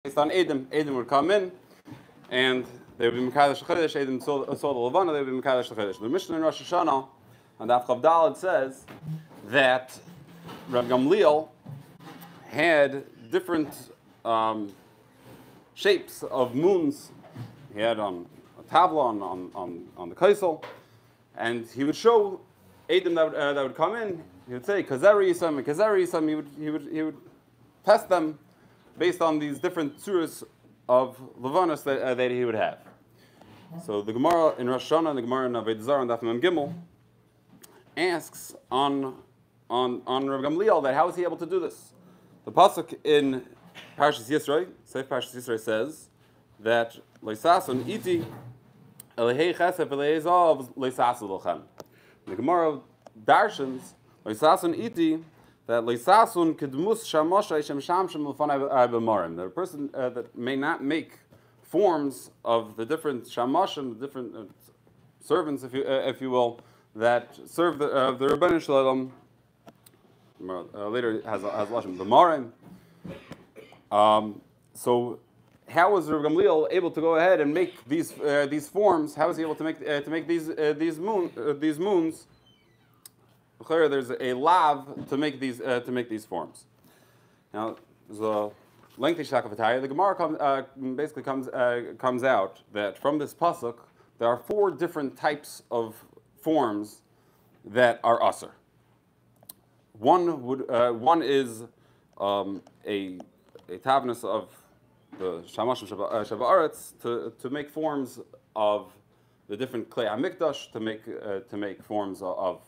based on Edom. Edom would come in, and they would be Mekadosh L'Chodesh. Edom saw the Levana, they would be Mekadosh L'Chodesh. The Mishnah in Rosh Hashanah, on Daf Chav Daled, says that Reb Gamliel had different shapes of moons. He had on a tabla on the Kollel, and he would show Edom that would come in. He would say Kazari Yisam and Kazari Yisam. He would test them based on these different tzuras of Levanos that he would have. So the Gemara in Rosh Hashanah and the Gemara in Avodah Zarah and Daf Mem Gimel asks on Reb Gamliel that how is he able to do this? The pasuk in Parshas Yisro, Seif Parshas Yisro, says that Leisasun iti elehei chesef elehei zav leisasu lochem. The Gemara darshans Leisasun iti that leisasun kedmus shamosha shem shamshem l'fanai b'marim. That a person that may not make forms of the different shamashim, the different servants, if you will, that serve the Rebbeinu Shalom. Later has lashon b'marim. So how was Reb Gamliel able to go ahead and make these forms? How was he able to make these moons? There's a lav to make these forms. Now there's a lengthy shakavataya. The Gemara basically comes out that from this pasuk there are 4 different types of forms that are aser. One is a tavnus of the Shamashim Shaba'aretz to make forms of the different klei hamikdash, to make forms of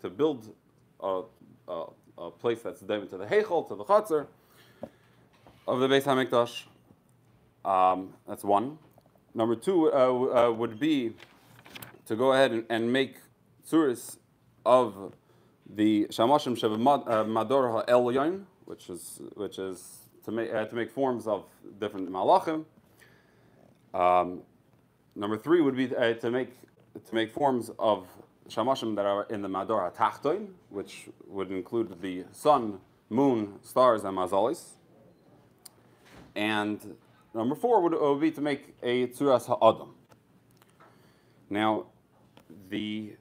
to build a place that's devoted to the heichal, to the chatzar of the Beis Hamikdash. That's one. Number 2 would be to go ahead and make tzuris of the Shamashim Mador HaElyon, which is to make forms of different malachim. Number 3 would be to make forms of Shamashim that are in the Mador HaTachtoin, which would include the sun, moon, stars, and mazalis. And number 4 would be to make a Tzuras HaAdam. Now, we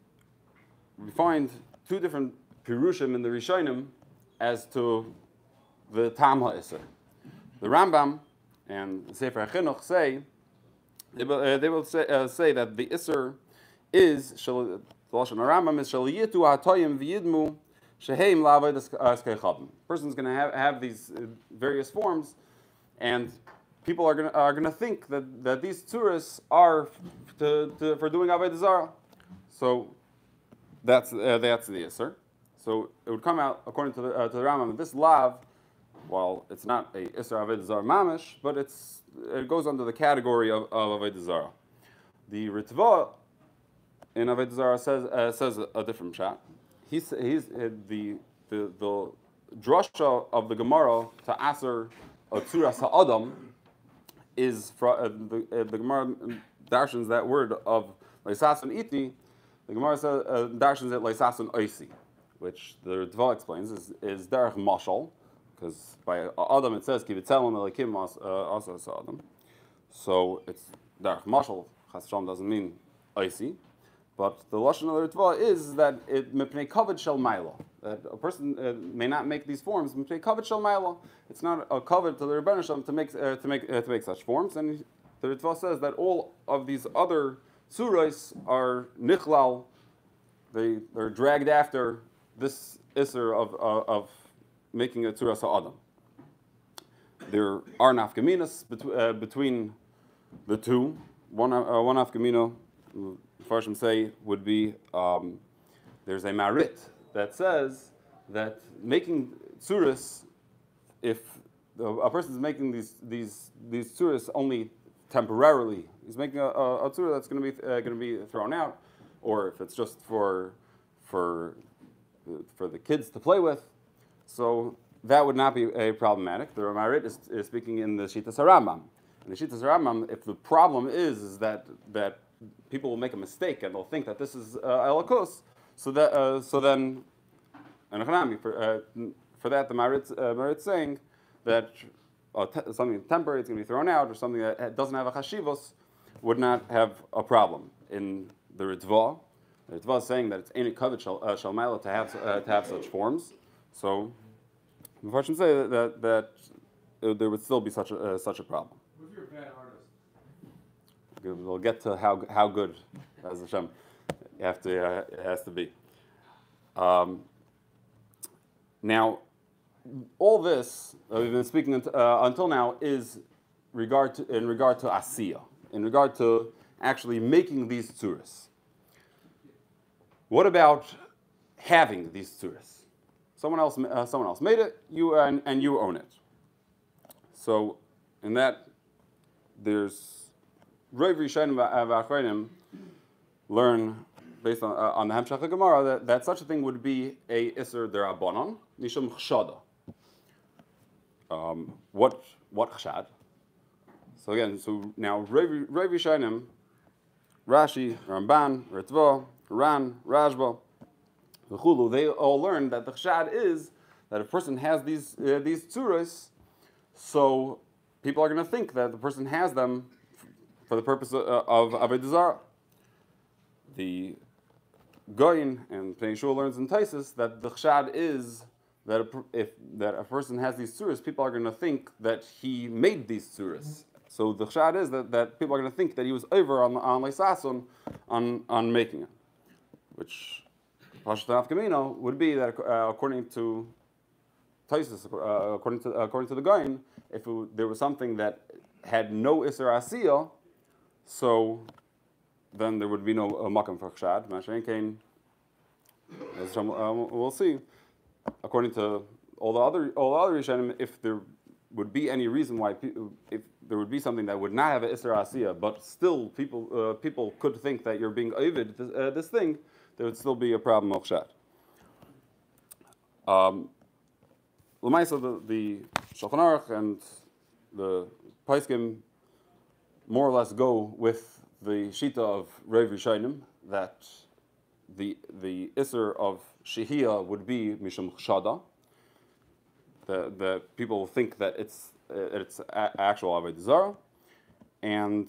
find 2 different pirushim in the Rishonim as to the Tam HaIsser. The Rambam and the Sefer HaChinuch say that the Isser is the Lashon Rambam is shaliyitu hatoyim v'yidmu sheheim la'avodas keichadim. Person's going to have these various forms, and people are going to think that these tzuras are for doing avodah zarah. So that's the Isser. So it would come out according to the Rambam that this lav, while it's not a Isser avodah zarah mamish, but it goes under the category of avodah zarah. The Ritva in avodah zarah says a different shot. He's the drasha of the Gemara to aser a tzuras ha'adam is the Gemara darshans that word of leisasun iti. The Gemara says darshans it leisasun oisi, which the Ritva explains is derech mashal, because by adam it says kivitzelem elikim also adam. So it's derech mashal. Chas v'shalom doesn't mean oisi. But the lashon of the Ritva is that it mipnei kavod shel maila, that a person may not make these forms mipnei kavod shel maila. It's not a kavod to the Rebbeinu Shalom to make such forms. And the Ritva says that all of these other tzuros are nichlal. They're dragged after this isser of making a tzuras ha'adam. There are nafkaminas between the two. One nafkamina, Farshim say, would be there's a marit that says that making tzuras, if a person is making these tzuras only temporarily, he's making a tzura that's going to be thrown out, or if it's just for the kids to play with, so that would not be problematic. The Ramarit is speaking in the Shitas HaRambam. In the Shitas HaRambam, if the problem is that people will make a mistake and they'll think that this is Elakos, so then, and for that the Marit's saying that something temporary, it's going to be thrown out, or something that doesn't have a chashivos, would not have a problem. In the Ritva, the Ritva is saying that it's ain't covet shalmela to have such forms. So the Farshim say that there would still be such a problem. What if you're a bad artist? We'll get to how good as Hashem it has to be. Now, all this we've been speaking until now is in regard to Asiya, in regard to actually making these tzuras. What about having these tzuras? Someone else made it, and you own it. So, in that, there's Rav Rishonim v'Achronim learn based on the Hamshach Gemara that such a thing would be a Isser Derabanan Mishum Chshada. What chshad? So again, now Rav Rishonim, Rashi, Ramban, Ritva, Ran, Rashba, V'chulu, they all learn that the chshad is that a person has these tzuras, so people are going to think that the person has them for the purpose of Avodah Zarah. The Goyin and Shul learns in Taisus that the chshad is that if a person has these tzuras, people are going to think that he made these tzuras. So the chshad is that people are going to think that he was over on Leisason on making it, which Pashtanaf Kamino would be that according to Taisus, according to the Goyin, if there was something that had no Isser Asiyah, so then there would be no makam for chshad. Mashen Kain, as we'll see. According to all the other Rishonim, if there would be any reason why if there would be something that would not have an Isser Asiyah, but still people could think that you're being ovid this thing, there would still be a problem of chshad. L'maisa, the Shulchan Aruch and the Paiskim more or less go with the Shita of Rav Rishonim that the Isser of Shehiyah would be Mishum Chshada. The people think that it's actual Avodah Zarah, and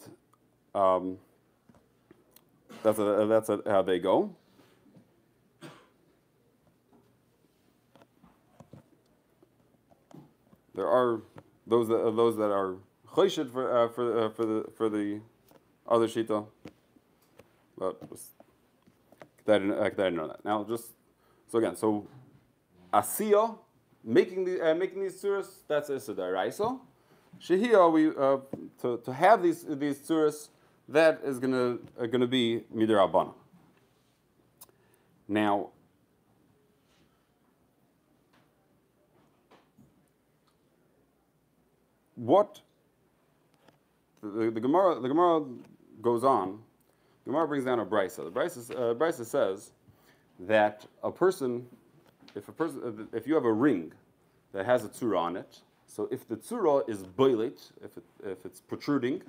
that's how they go. There are those that are choshid for the other shita, but I didn't know that. Now, so Asiya, making these tzuras, that's Issa D'Oraisa. Shehiyah, to have these tzuras, that is gonna be Midrabana. Now, what the Gemara goes on. The Gemara brings down a brisa. The brisa says that if you have a ring that has a tzura on it, so if the tzura is boilit, if it's protruding,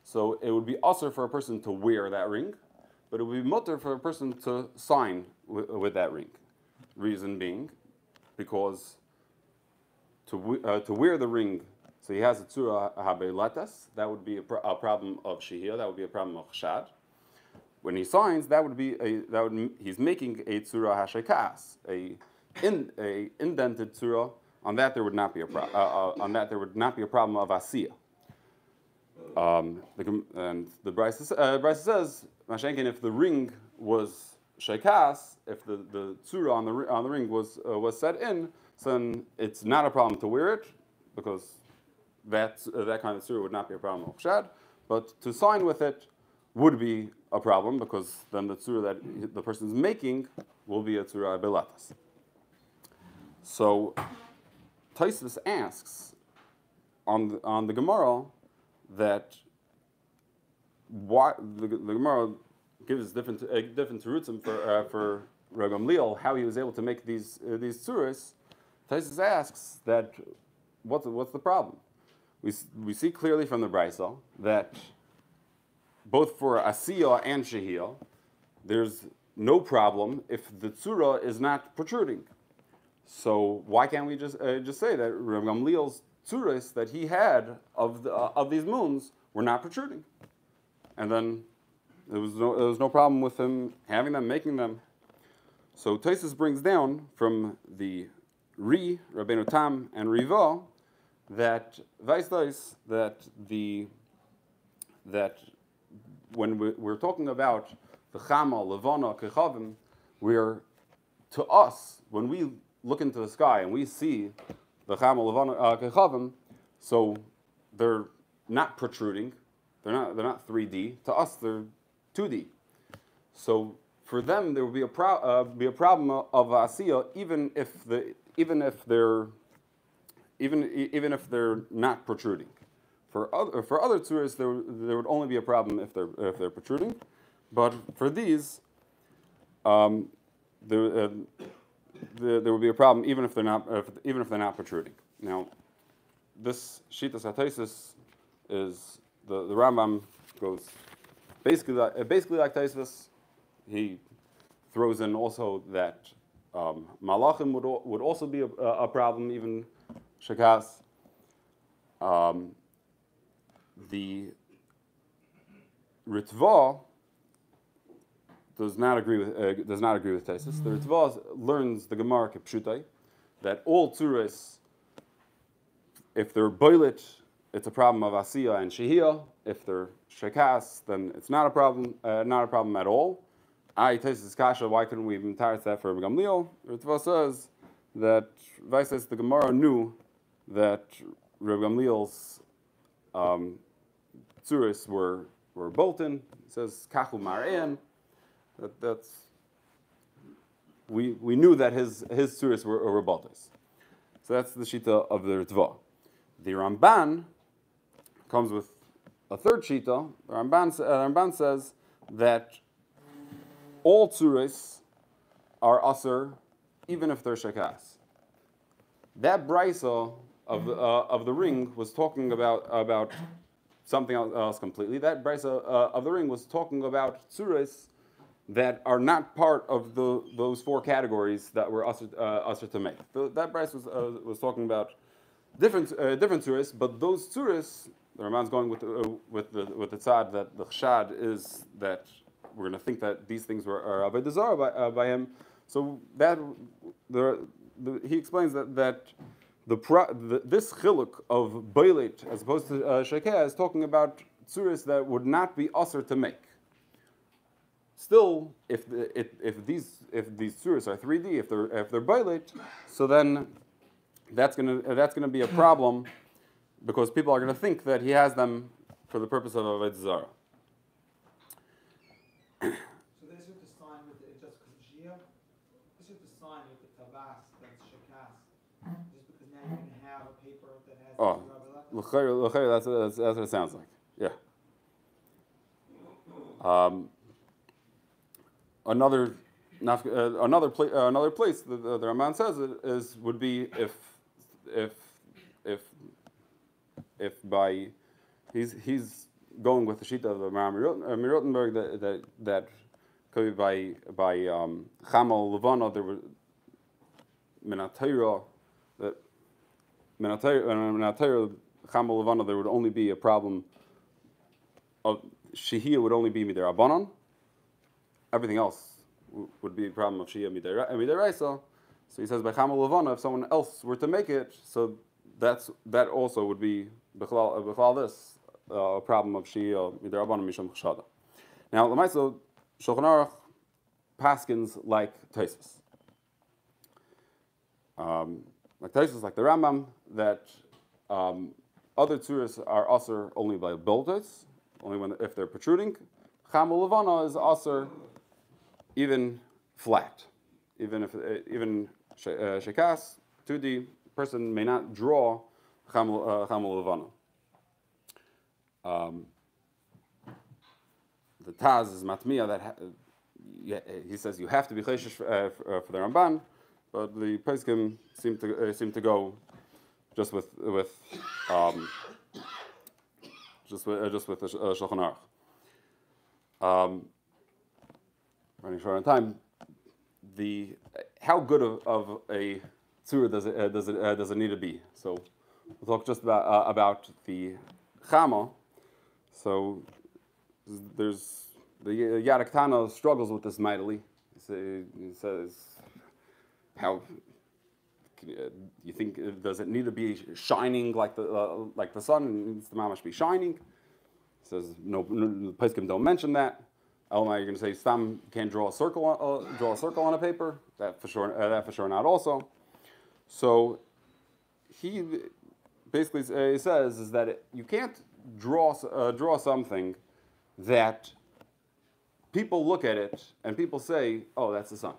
so it would be usher for a person to wear that ring, but it would be mutter for a person to sign with that ring. Reason being, because to wear the ring, so he has a tzura habeilatas, that would be a problem of shehiyah, that would be a problem of chshad. When he signs, he's making a tzura hashekas, a indented tzura. On that there would not be a problem of asiyah. And the Brisa says, Mashenkin, if the ring was shekas, if the tzura on the ring was set in, then it's not a problem to wear it, because that kind of tzura would not be a problem of chshad. But to sign with it would be a problem, because then the tzura that the person is making will be a tzura belatas. So Taisus asks on the Gemara that why the Gemara gives different terutzim for Rav Gamliel how he was able to make these tzuras. Taisus asks that what's the problem? We see clearly from the Brisa that both for Asiyah and Shehiyah, there's no problem if the tzura is not protruding. So why can't we just say that Rav Gamliel's tzuris that he had of these moons were not protruding, and then there was no problem with him having them, making them. So Tosfos brings down from the Rabbeinu Tam and Riva that that when we're talking about the Chama, Levana, Kechavim, to us, when we look into the sky and we see the Chama, Levana, Kechavim, so they're not protruding, they're not 3D. To us, they're 2D. So for them, there will be a problem of Asiya, even if they're not protruding. For other tzuras, there would only be a problem if they're protruding, but for these, there would be a problem even if they're not protruding. Now, this Shitas HaTosfos is the Rambam goes basically like Tosfos. He throws in also that Malachim would also be a problem, even Shekas. The Ritva does not agree with Tosfos. The Ritva learns the Gemara Kepshutai that all tzuras, if they're boilit, it's a problem of Asiya and Shehiyah. If they're Shekas, then it's not a problem at all. Tosfos Kasha, why couldn't we even tire that for Gamliel? Ritva says that Vaisas the Gemara knew that Reb Gamliel's tzuris were bolten. It says Kachu Mar'en. We knew that his tzuris were boltes. So that's the shita of the Ritva. The Ramban comes with a third shita. The Ramban says that all tzuris are aser, even if they're shekas. That brisa of the ring was talking about something else completely. That brisa of the ring was talking about tzuris that are not part of those four categories that were aser to make. That brisa was talking about different tzuris, but those tzuris, the Raman's going with the tzad that the chshad is that we're going to think that these things are avodah zarah by him. So that he explains that this chiluk of beilit as opposed to shekeh is talking about tzuris that would not be aser to make. Still, if these tzuris are 3D, if they're beilit, so then that's gonna be a problem because people are going to think that he has them for the purpose of avodah zarah. So this is the sign with the just Shia. This is the sign with the tabas that's shekas. Just because now you're going to have a paper that has. L'chayr, that's what it sounds like. Yeah. Another place the Ramban says would be if by he's going with the shita of the Mirotenberg that could be by Chamal Levana there were Minatayra that Minatayra Chamal Levana there would only be a problem of Shehiyah would only be midirabanan. Everything else would be a problem of Shehiyah midiraisa. So he says by Chamal Levana if someone else were to make it, so that also would be b'chlal this a problem of Shehiyah midirabanan misham chshada. Now l'maisa Shulchan Aruch paskins like Tosfos. Like Tosfos, like the Rambam, that other tzuras are aser only by boltos, only if they're protruding. Chamal Levana is aser even flat, even shekas 2D person may not draw Chamal Levana. The Taz is matmiya that he says you have to be chayshish for the Ramban, but the Pesachim seem to go just with the Shulchan Aruch. Running short on time. How good of a tzura does it need to be? So we'll talk just about the Chama. So there's the Yarak Tana struggles with this mightily. He says, how you think, does it need to be shining like the sun? It needs to mamash be shining. He says no, the Pesachim don't mention that. Elma, you're going to say Stam can't draw a circle on a paper. That for sure not also. So he basically says is that you can't draw something that people look at it and people say, oh, that's the sun.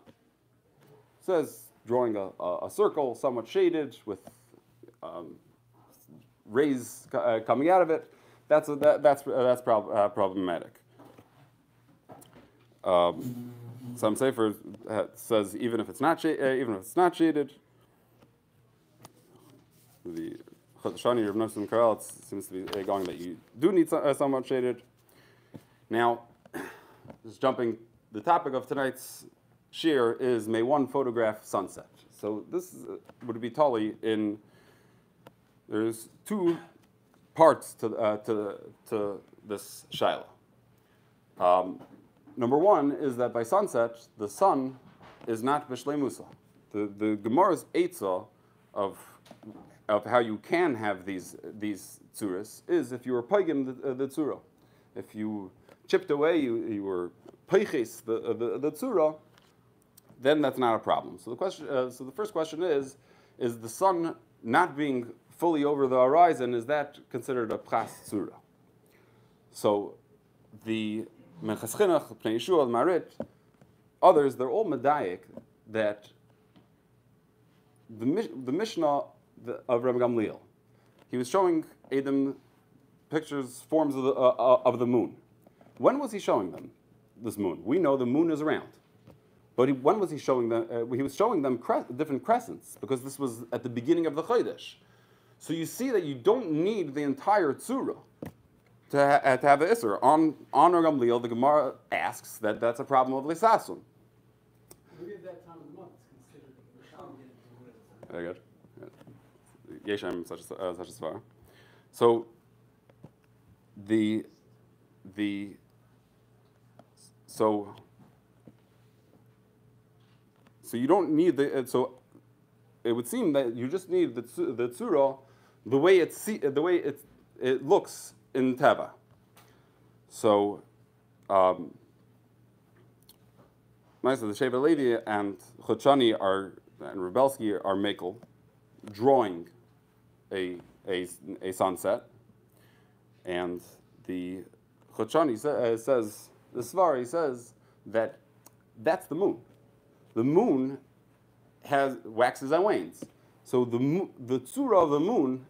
It says drawing a circle, somewhat shaded with rays coming out of it. That's problematic. Some Sefer says even if it's not shaded, the Shani Rav Nosson Kollel seems to be going that you do need somewhat shaded. Now, just jumping, the topic of tonight's shir is may one photograph sunset. So this would be totally in. There's two parts to this shaila. Number one is that by sunset the sun is not b'shlei musa. The Gemara's eitzah of how you can have these tzuras is if you were paigim the tzura. If you chipped away, you were peiches the tzura, then that's not a problem. So the question, so the first question is the sun not being fully over the horizon, is that considered a pras tzura? So the Menchas Chinuch, Pnei Yeshua, Marit, others, they're all medayik that the Mishnah of Rabbi Gamliel, he was showing Adam pictures, forms of the moon. When was he showing them this moon? We know the moon is round. But when was he showing them? He was showing them different crescents, because this was at the beginning of the Chodesh. So you see that you don't need the entire tzura to have the Isser. On Rabbi Gamliel, the Gemara asks that that's a problem of Lisasun. Maybe at that time of the month it's considered Very good. Yeshem such as far. So so you don't need so it would seem that you just need the tzura the way it looks in Teva. So the Sheva Levi and Chotshani and Rebelsky are makel, drawing a sunset, and the Chotshani says the Svari says that that's the moon. The moon waxes and wanes. So the tzura of the moon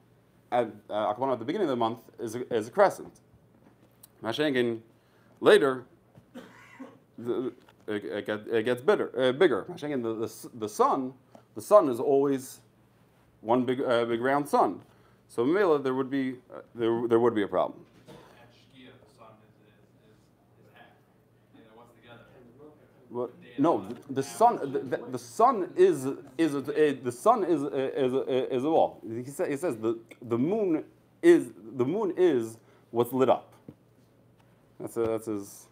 at the beginning of the month is a crescent. Mashengen later it gets bigger. Mashengen the sun is always one big round sun. So Mela there would be a problem. At Shkia, the sun is half. What's together? Well, no, the sun is a wall. He says the moon is what's lit up. That's his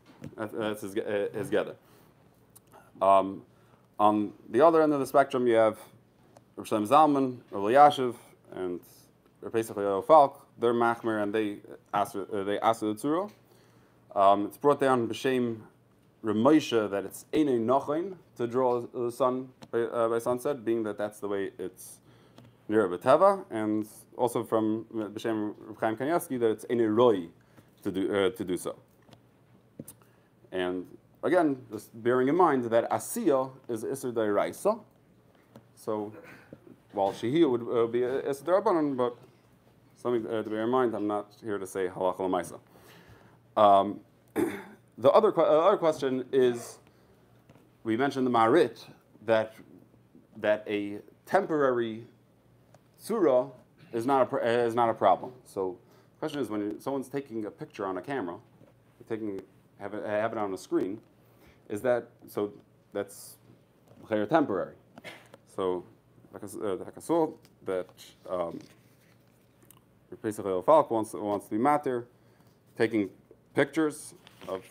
gather. On the other end of the spectrum, you have Rav Shalom Zalman, Rav Yashiv, and Rav Pesach Falk. They're machmer and they ask the tzura. It's brought down b'shem Rav Moshe that it's einei nochain to draw the sun by sunset, being that that's the way it's near b'teva, and also from b'shem Rav Chaim Kanievsky that it's einei roi to do so. And again, just bearing in mind that asiya is iser d'oraisa, so while shehiyah would be iser d'rabbanan, but something to bear in mind. I'm not here to say halacha l'maisa. The other question is, we mentioned the marit that a temporary tzura is not a problem. So the question is, when someone's taking a picture on a camera, have it on a screen, that's temporary. So like I saw that Pesach Falk wants to be matir, taking pictures of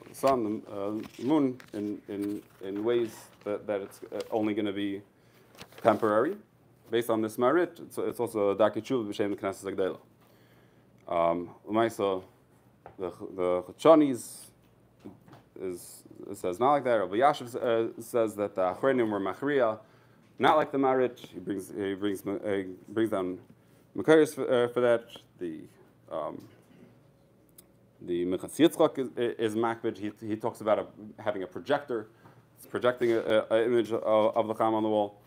the sun and moon in ways that it's only going to be temporary, based on this marit. It's also a dark tshuva b'shem the Knesset Agdela. L'maisa, the Chachonis it says not like that. Rabbi Yashiv says that the Achrenim were machriya, not like the marit. He brings down Makarius for that. The Mechas Yitzchak is makbid. He talks about having a projector. It's projecting an image of the Cham on the wall.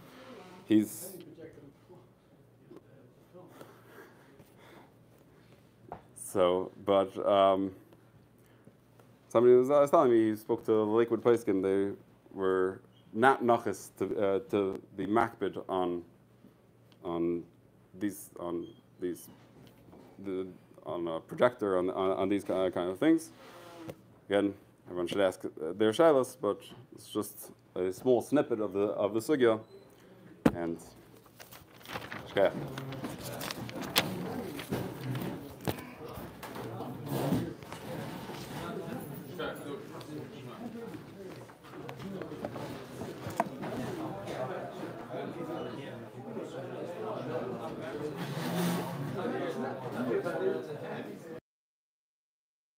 He's so, but somebody was telling me he spoke to the Lakewood Paiskin. They were not nachas to be makbid on a projector on these kind of things. Again, everyone should ask their shilas, but it's just a small snippet of the sugya. And shkaya. Sure.